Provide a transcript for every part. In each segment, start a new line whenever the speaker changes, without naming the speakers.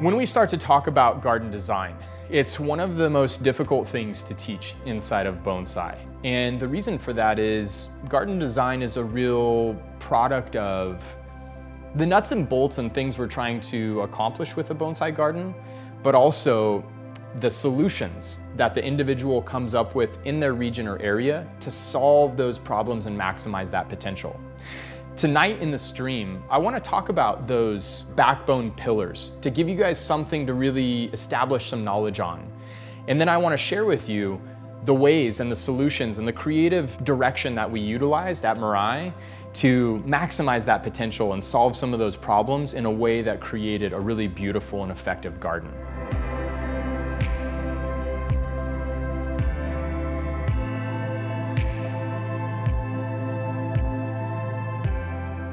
When we start to talk about garden design, it's one of the most difficult things to teach inside of bonsai. And the reason for that is garden design is a real product of the nuts and bolts and things we're trying to accomplish with a bonsai garden, but also the solutions that the individual comes up with in their region or area to solve those problems and maximize that potential. Tonight in the stream, I want to talk about those backbone pillars to give you guys something to really establish some knowledge on. And then I want to share with you the ways and the solutions and the creative direction that we utilized at Mirai to maximize that potential and solve some of those problems in a way that created a really beautiful and effective garden.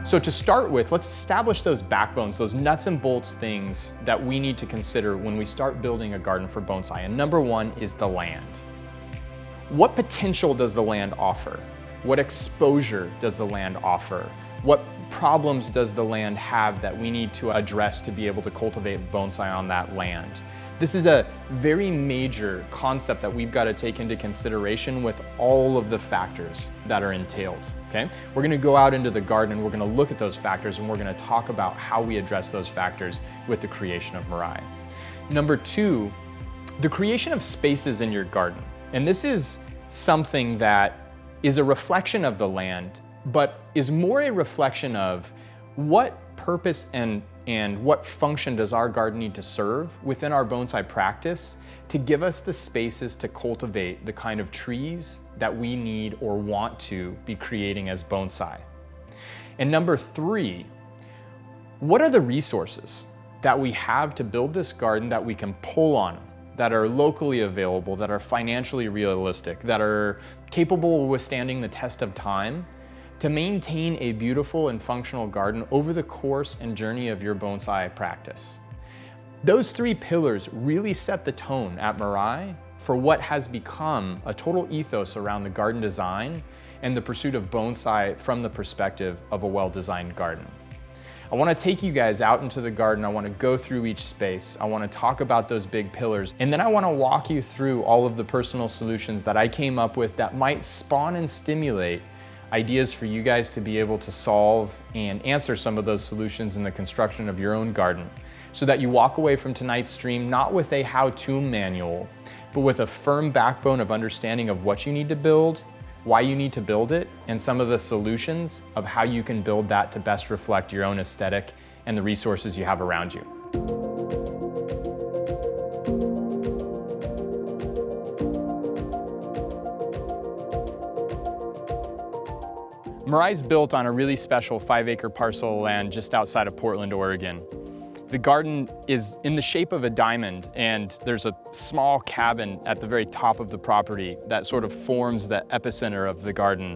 So to start with, let's establish those backbones, those nuts and bolts things that we need to consider when we start building a garden for bonsai. And number one is the land. What potential does the land offer? What exposure does the land offer? What problems does the land have that we need to address to be able to cultivate bonsai on that land? This is a very major concept that we've got to take into consideration with all of the factors that are entailed, okay? We're gonna go out into the garden and we're gonna look at those factors and we're gonna talk about how we address those factors with the creation of Mirai. Number two, the creation of spaces in your garden. And this is something that is a reflection of the land, but is more a reflection of what purpose and what function does our garden need to serve within our bonsai practice to give us the spaces to cultivate the kind of trees that we need or want to be creating as bonsai. And number three, what are the resources that we have to build this garden that we can pull on, that are locally available, that are financially realistic, that are capable of withstanding the test of time, to maintain a beautiful and functional garden over the course and journey of your bonsai practice. Those three pillars really set the tone at Mirai for what has become a total ethos around the garden design and the pursuit of bonsai from the perspective of a well-designed garden. I want to take you guys out into the garden. I want to go through each space. I want to talk about those big pillars. And then I want to walk you through all of the personal solutions that I came up with that might spawn and stimulate ideas for you guys to be able to solve and answer some of those solutions in the construction of your own garden, so that you walk away from tonight's stream not with a how-to manual, but with a firm backbone of understanding of what you need to build, why you need to build it, and some of the solutions of how you can build that to best reflect your own aesthetic and the resources you have around you. Mirai's built on a really special 5-acre parcel of land just outside of Portland, Oregon. The garden is in the shape of a diamond, and there's a small cabin at the very top of the property that sort of forms the epicenter of the garden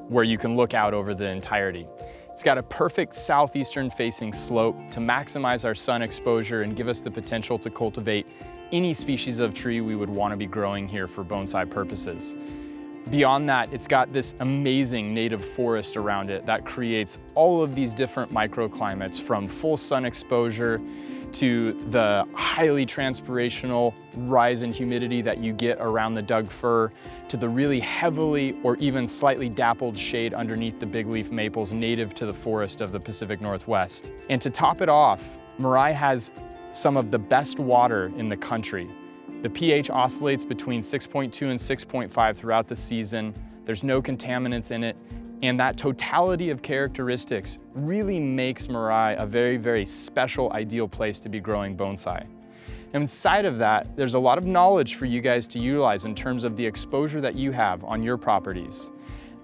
where you can look out over the entirety. It's got a perfect southeastern facing slope to maximize our sun exposure and give us the potential to cultivate any species of tree we would want to be growing here for bonsai purposes. Beyond that, it's got this amazing native forest around it that creates all of these different microclimates, from full sun exposure to the highly transpirational rise in humidity that you get around the Doug fir, to the really heavily or even slightly dappled shade underneath the big leaf maples native to the forest of the Pacific Northwest. And to top it off, Mirai has some of the best water in the country. The pH oscillates between 6.2 and 6.5 throughout the season. There's no contaminants in it. And that totality of characteristics really makes Mirai a very, very special, ideal place to be growing bonsai. And inside of that, there's a lot of knowledge for you guys to utilize in terms of the exposure that you have on your properties,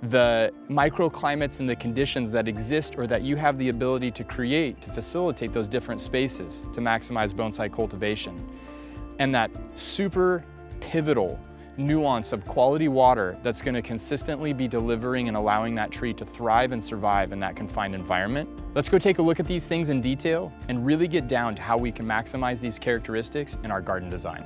the microclimates and the conditions that exist or that you have the ability to create to facilitate those different spaces to maximize bonsai cultivation. And that super pivotal nuance of quality water that's going to consistently be delivering and allowing that tree to thrive and survive in that confined environment. Let's go take a look at these things in detail and really get down to how we can maximize these characteristics in our garden design.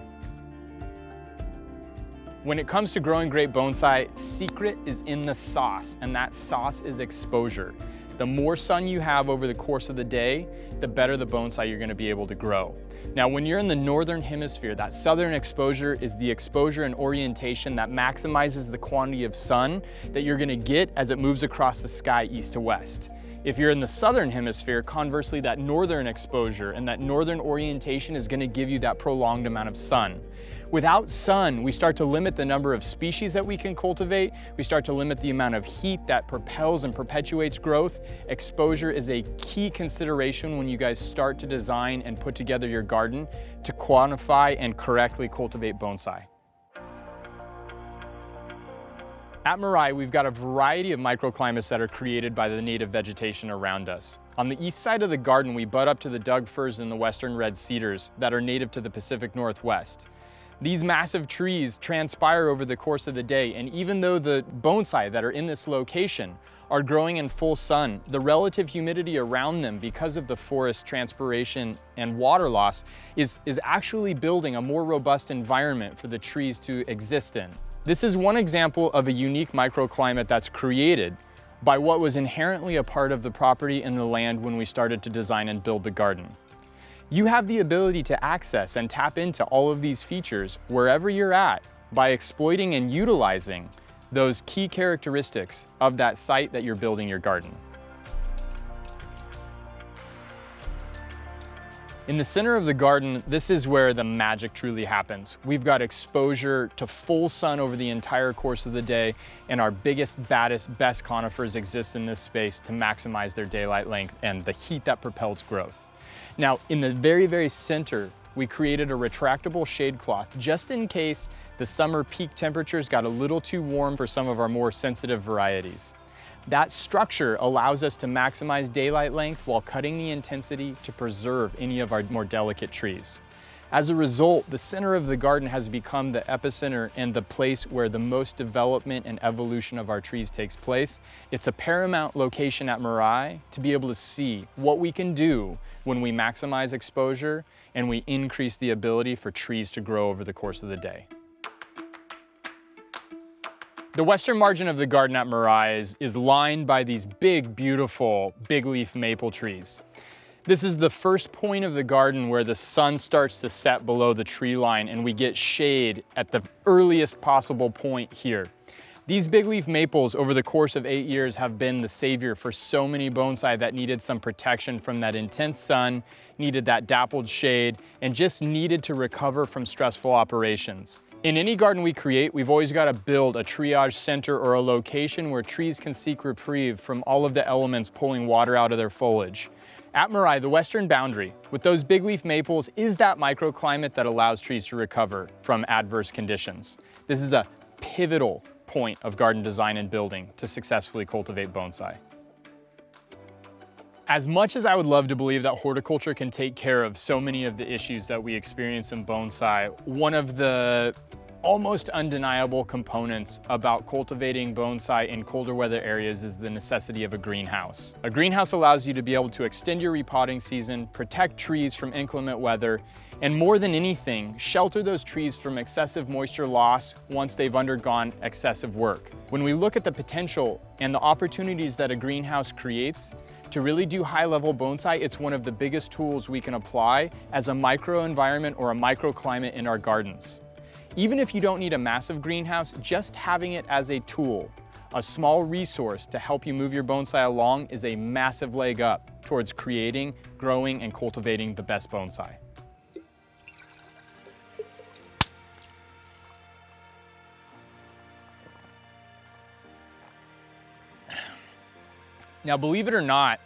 When it comes to growing great bonsai, secret is in the sauce, and that sauce is exposure. The more sun you have over the course of the day, the better the bonsai you're going to be able to grow. Now, when you're in the northern hemisphere, that southern exposure is the exposure and orientation that maximizes the quantity of sun that you're gonna get as it moves across the sky east to west. If you're in the southern hemisphere, conversely, that northern exposure and that northern orientation is gonna give you that prolonged amount of sun. Without sun, we start to limit the number of species that we can cultivate. We start to limit the amount of heat that propels and perpetuates growth. Exposure is a key consideration when you guys start to design and put together your garden to quantify and correctly cultivate bonsai. At Mirai, we've got a variety of microclimates that are created by the native vegetation around us. On the east side of the garden, we butt up to the Doug firs and the western red cedars that are native to the Pacific Northwest. These massive trees transpire over the course of the day, and even though the bonsai that are in this location are growing in full sun, the relative humidity around them because of the forest transpiration and water loss is actually building a more robust environment for the trees to exist in. This is one example of a unique microclimate that's created by what was inherently a part of the property and the land when we started to design and build the garden. You have the ability to access and tap into all of these features wherever you're at by exploiting and utilizing those key characteristics of that site that you're building your garden. In the center of the garden, this is where the magic truly happens. We've got exposure to full sun over the entire course of the day, and our biggest, baddest, best conifers exist in this space to maximize their daylight length and the heat that propels growth. Now, in the very, very center, we created a retractable shade cloth just in case the summer peak temperatures got a little too warm for some of our more sensitive varieties. That structure allows us to maximize daylight length while cutting the intensity to preserve any of our more delicate trees. As a result, the center of the garden has become the epicenter and the place where the most development and evolution of our trees takes place. It's a paramount location at Mirai to be able to see what we can do when we maximize exposure and we increase the ability for trees to grow over the course of the day. The western margin of the garden at Mirai is lined by these big, beautiful, big leaf maple trees. This is the first point of the garden where the sun starts to set below the tree line and we get shade at the earliest possible point here. These big leaf maples over the course of 8 years have been the savior for so many bonsai that needed some protection from that intense sun, needed that dappled shade, and just needed to recover from stressful operations. In any garden we create, we've always got to build a triage center or a location where trees can seek reprieve from all of the elements pulling water out of their foliage. At Mirai, the western boundary, with those big leaf maples, is that microclimate that allows trees to recover from adverse conditions. This is a pivotal point of garden design and building to successfully cultivate bonsai. As much as I would love to believe that horticulture can take care of so many of the issues that we experience in bonsai, one of the almost undeniable components about cultivating bonsai in colder weather areas is the necessity of a greenhouse. A greenhouse allows you to be able to extend your repotting season, protect trees from inclement weather, and more than anything, shelter those trees from excessive moisture loss once they've undergone excessive work. When we look at the potential and the opportunities that a greenhouse creates to really do high-level bonsai, it's one of the biggest tools we can apply as a microenvironment or a microclimate in our gardens. Even if you don't need a massive greenhouse, just having it as a tool, a small resource to help you move your bonsai along is a massive leg up towards creating, growing, and cultivating the best bonsai. Now, believe it or not,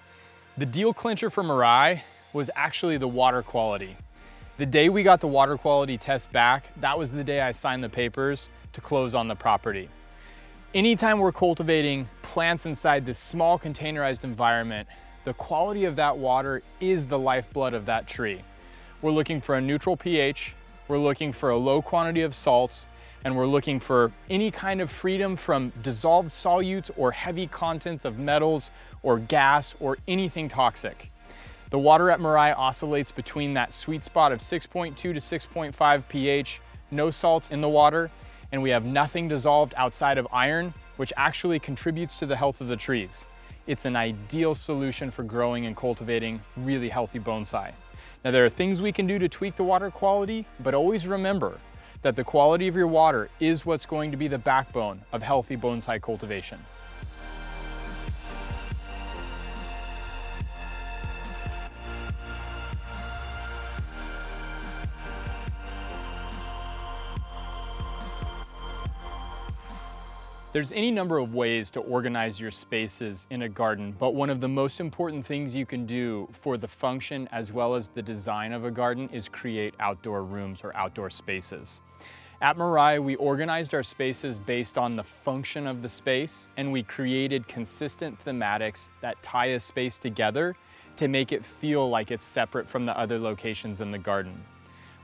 the deal clincher for Mirai was actually the water quality. The day we got the water quality test back, that was the day I signed the papers to close on the property. Anytime we're cultivating plants inside this small containerized environment, the quality of that water is the lifeblood of that tree. We're looking for a neutral pH, we're looking for a low quantity of salts, and we're looking for any kind of freedom from dissolved solutes or heavy contents of metals or gas or anything toxic. The water at Mirai oscillates between that sweet spot of 6.2 to 6.5 pH, no salts in the water, and we have nothing dissolved outside of iron, which actually contributes to the health of the trees. It's an ideal solution for growing and cultivating really healthy bonsai. Now, there are things we can do to tweak the water quality, but always remember that the quality of your water is what's going to be the backbone of healthy bonsai cultivation. There's any number of ways to organize your spaces in a garden, but one of the most important things you can do for the function as well as the design of a garden is create outdoor rooms or outdoor spaces. At Mirai, we organized our spaces based on the function of the space, and we created consistent thematics that tie a space together to make it feel like it's separate from the other locations in the garden.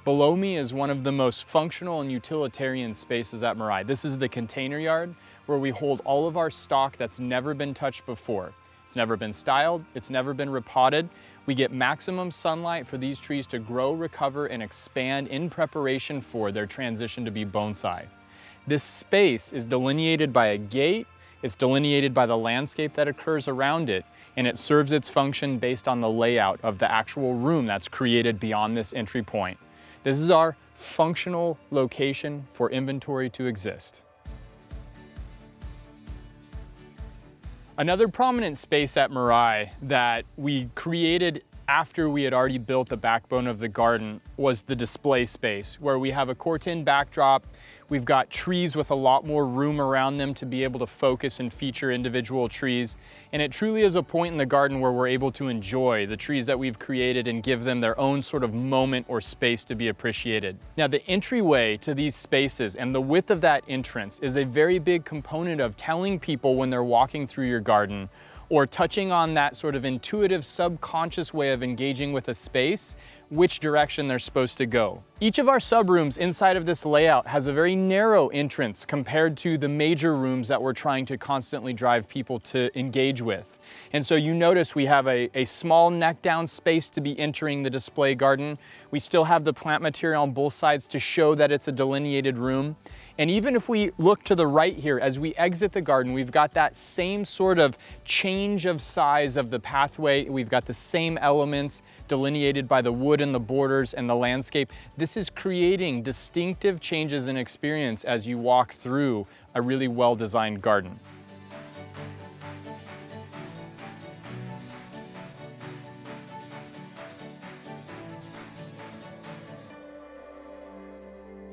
Below me is one of the most functional and utilitarian spaces at Mirai. This is the container yard where we hold all of our stock that's never been touched before. It's never been styled, it's never been repotted. We get maximum sunlight for these trees to grow, recover, and expand in preparation for their transition to be bonsai. This space is delineated by a gate, it's delineated by the landscape that occurs around it, and it serves its function based on the layout of the actual room that's created beyond this entry point. This is our functional location for inventory to exist. Another prominent space at Mirai that we created after we had already built the backbone of the garden was the display space, where we have a cortin backdrop. We've got trees with a lot more room around them to be able to focus and feature individual trees. And it truly is a point in the garden where we're able to enjoy the trees that we've created and give them their own sort of moment or space to be appreciated. Now, the entryway to these spaces and the width of that entrance is a very big component of telling people when they're walking through your garden or touching on that sort of intuitive subconscious way of engaging with a space, which direction they're supposed to go. Each of our subrooms inside of this layout has a very narrow entrance compared to the major rooms that we're trying to constantly drive people to engage with. And so you notice we have a small neck down space to be entering the display garden. We still have the plant material on both sides to show that it's a delineated room. And even if we look to the right here, as we exit the garden, we've got that same sort of change of size of the pathway. We've got the same elements delineated by the wood and the borders and the landscape. This is creating distinctive changes in experience as you walk through a really well-designed garden.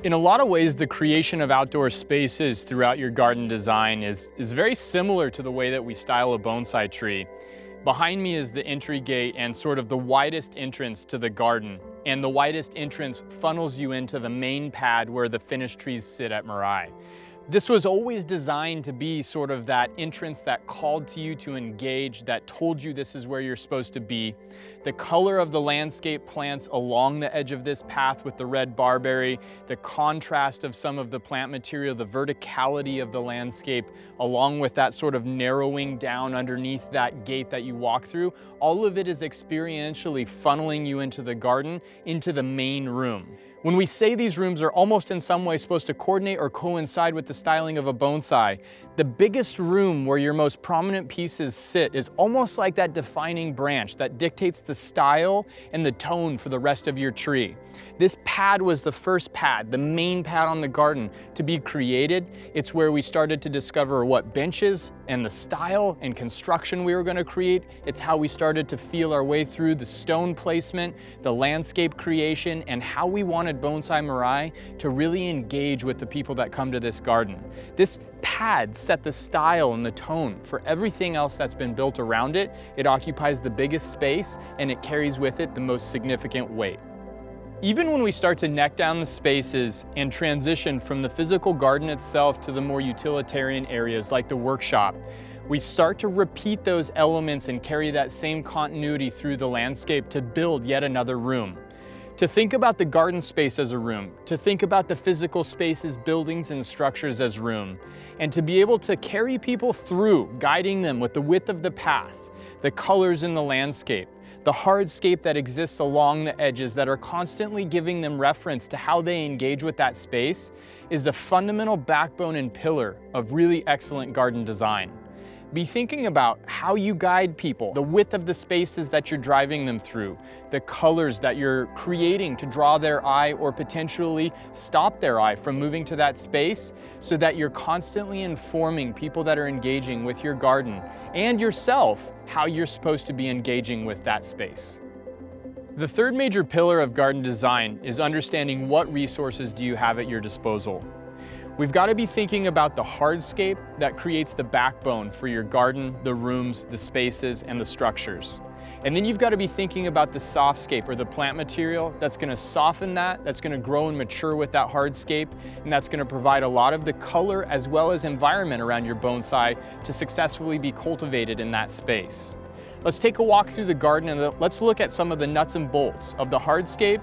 In a lot of ways, the creation of outdoor spaces throughout your garden design is very similar to the way that we style a bonsai tree. Behind me is the entry gate and sort of the widest entrance to the garden. And the widest entrance funnels you into the main pad where the finished trees sit at Mirai. This was always designed to be sort of that entrance that called to you to engage, that told you this is where you're supposed to be. The color of the landscape plants along the edge of this path with the red barberry, the contrast of some of the plant material, the verticality of the landscape, along with that sort of narrowing down underneath that gate that you walk through, all of it is experientially funneling you into the garden, into the main room. When we say these rooms are almost in some way supposed to coordinate or coincide with the styling of a bonsai, the biggest room where your most prominent pieces sit is almost like that defining branch that dictates the style and the tone for the rest of your tree. This pad was the first pad, the main pad on the garden to be created. It's where we started to discover what benches and the style and construction we were going to create. It's how we started to feel our way through the stone placement, the landscape creation, and how we wanted Bonsai Mirai to really engage with the people that come to this garden. This pad set the style and the tone for everything else that's been built around it. It occupies the biggest space and it carries with it the most significant weight. Even when we start to neck down the spaces and transition from the physical garden itself to the more utilitarian areas like the workshop, we start to repeat those elements and carry that same continuity through the landscape to build yet another room. To think about the garden space as a room, to think about the physical spaces, buildings, and structures as room, and to be able to carry people through, guiding them with the width of the path, the colors in the landscape, the hardscape that exists along the edges that are constantly giving them reference to how they engage with that space, is a fundamental backbone and pillar of really excellent garden design. Be thinking about how you guide people, the width of the spaces that you're driving them through, the colors that you're creating to draw their eye or potentially stop their eye from moving to that space, so that you're constantly informing people that are engaging with your garden and yourself how you're supposed to be engaging with that space. The third major pillar of garden design is understanding what resources do you have at your disposal. We've got to be thinking about the hardscape that creates the backbone for your garden, the rooms, the spaces, and the structures. And then you've got to be thinking about the softscape, or the plant material that's going to soften that's going to grow and mature with that hardscape, and that's going to provide a lot of the color as well as environment around your bonsai to successfully be cultivated in that space. Let's take a walk through the garden and let's look at some of the nuts and bolts of the hardscape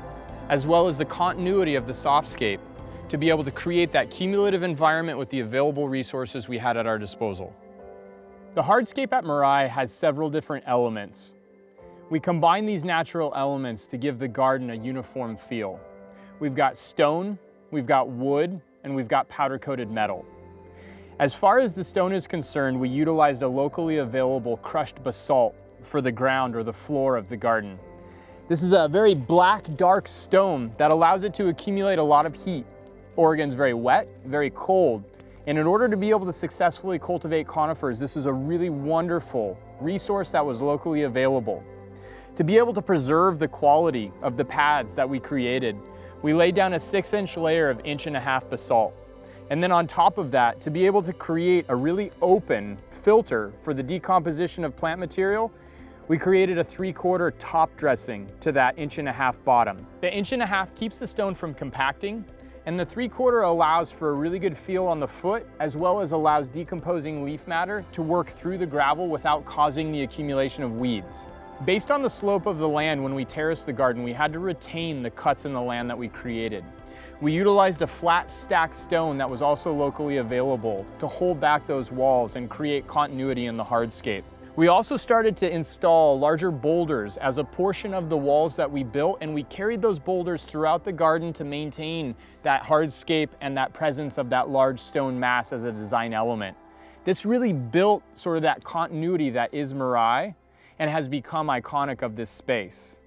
as well as the continuity of the softscape to be able to create that cumulative environment with the available resources we had at our disposal. The hardscape at Mirai has several different elements. We combine these natural elements to give the garden a uniform feel. We've got stone, we've got wood, and we've got powder-coated metal. As far as the stone is concerned, we utilized a locally available crushed basalt for the ground or the floor of the garden. This is a very black, dark stone that allows it to accumulate a lot of heat. Oregon's very wet, very cold, and in order to be able to successfully cultivate conifers, this is a really wonderful resource that was locally available. To be able to preserve the quality of the pads that we created, we laid down a 6-inch layer of 1.5-inch basalt. And then on top of that, to be able to create a really open filter for the decomposition of plant material, we created a 3/4 top dressing to that 1.5-inch bottom. The 1.5-inch keeps the stone from compacting, and the 3/4 allows for a really good feel on the foot, as well as allows decomposing leaf matter to work through the gravel without causing the accumulation of weeds. Based on the slope of the land when we terraced the garden, we had to retain the cuts in the land that we created. We utilized a flat stacked stone that was also locally available to hold back those walls and create continuity in the hardscape. We also started to install larger boulders as a portion of the walls that we built, and we carried those boulders throughout the garden to maintain that hardscape and that presence of that large stone mass as a design element. This really built sort of that continuity that is Mirai and has become iconic of this space.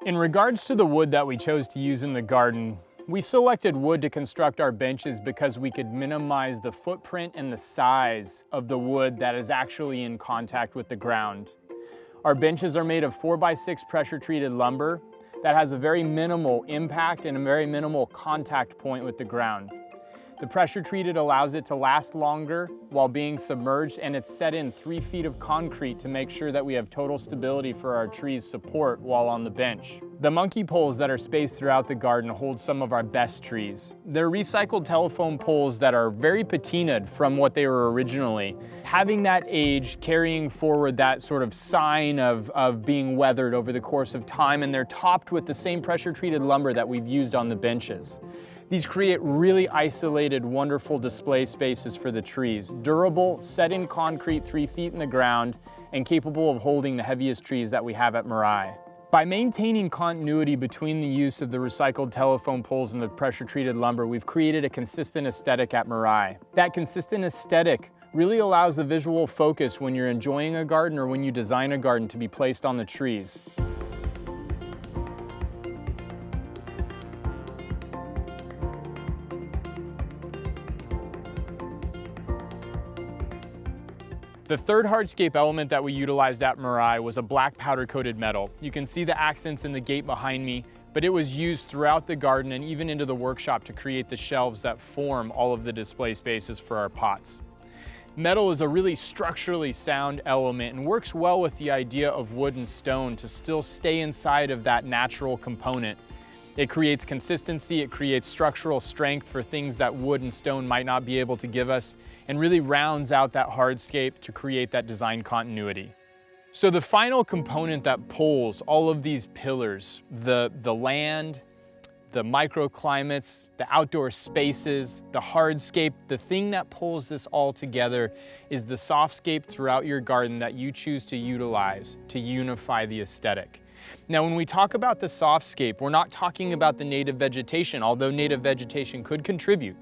In regards to the wood that we chose to use in the garden, we selected wood to construct our benches because we could minimize the footprint and the size of the wood that is actually in contact with the ground. Our benches are made of 4x6 pressure-treated lumber that has a very minimal impact and a very minimal contact point with the ground. The pressure-treated allows it to last longer while being submerged, and it's set in 3 feet of concrete to make sure that we have total stability for our trees' support while on the bench. The monkey poles that are spaced throughout the garden hold some of our best trees. They're recycled telephone poles that are very patinaed from what they were originally. Having that age, carrying forward that sort of sign of being weathered over the course of time, and they're topped with the same pressure-treated lumber that we've used on the benches. These create really isolated, wonderful display spaces for the trees. Durable, set in concrete 3 feet in the ground, and capable of holding the heaviest trees that we have at Mirai. By maintaining continuity between the use of the recycled telephone poles and the pressure-treated lumber, we've created a consistent aesthetic at Mirai. That consistent aesthetic really allows the visual focus when you're enjoying a garden or when you design a garden to be placed on the trees. The third hardscape element that we utilized at Mirai was a black powder-coated metal. You can see the accents in the gate behind me, but it was used throughout the garden and even into the workshop to create the shelves that form all of the display spaces for our pots. Metal is a really structurally sound element and works well with the idea of wood and stone to still stay inside of that natural component. It creates consistency, it creates structural strength for things that wood and stone might not be able to give us, and really rounds out that hardscape to create that design continuity. So the final component that pulls all of these pillars, the land, the microclimates, the outdoor spaces, the hardscape, the thing that pulls this all together is the softscape throughout your garden that you choose to utilize to unify the aesthetic. Now, when we talk about the softscape, we're not talking about the native vegetation, although native vegetation could contribute.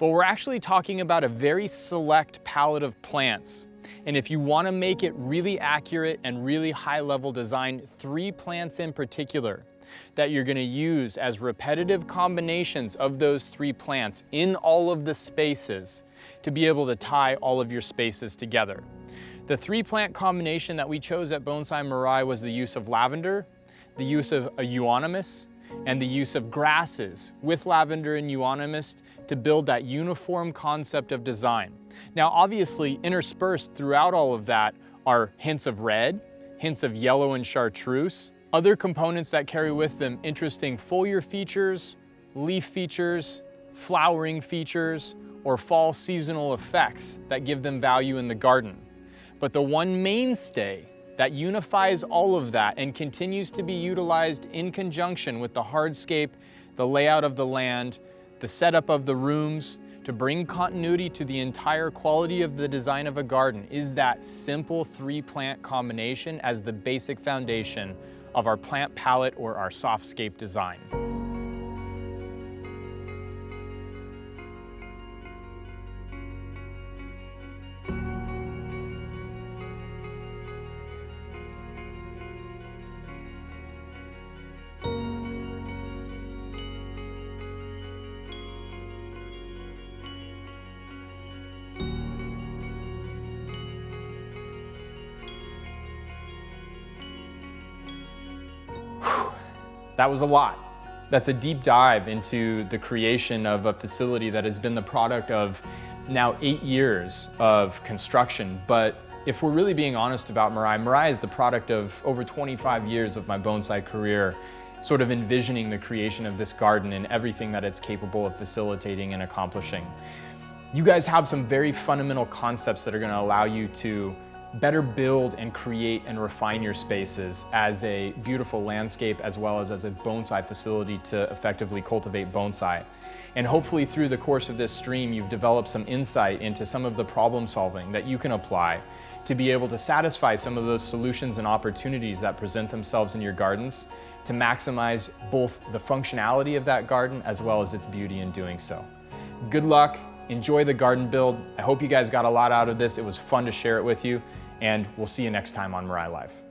but we're actually talking about a very select palette of plants. And if you want to make it really accurate and really high level design, 3 plants in particular that you're going to use as repetitive combinations of those 3 plants in all of the spaces to be able to tie all of your spaces together. The 3 plant combination that we chose at Bonsai Mirai was the use of lavender, the use of a euonymus, and the use of grasses with lavender and euonymus to build that uniform concept of design. Now, obviously, interspersed throughout all of that are hints of red, hints of yellow and chartreuse, other components that carry with them interesting foliar features, leaf features, flowering features, or fall seasonal effects that give them value in the garden. But the one mainstay that unifies all of that and continues to be utilized in conjunction with the hardscape, the layout of the land, the setup of the rooms, to bring continuity to the entire quality of the design of a garden is that simple 3 plant combination as the basic foundation of our plant palette or our softscape design. That was a lot. That's a deep dive into the creation of a facility that has been the product of now 8 years of construction. But if we're really being honest about Mirai, Mirai is the product of over 25 years of my bonsai career, sort of envisioning the creation of this garden and everything that it's capable of facilitating and accomplishing. You guys have some very fundamental concepts that are going to allow you to better build and create and refine your spaces as a beautiful landscape as well as a bonsai facility to effectively cultivate bonsai. And hopefully through the course of this stream, you've developed some insight into some of the problem solving that you can apply to be able to satisfy some of those solutions and opportunities that present themselves in your gardens to maximize both the functionality of that garden as well as its beauty in doing so. Good luck. Enjoy the garden build. I hope you guys got a lot out of this. It was fun to share it with you, and we'll see you next time on Mirai Live.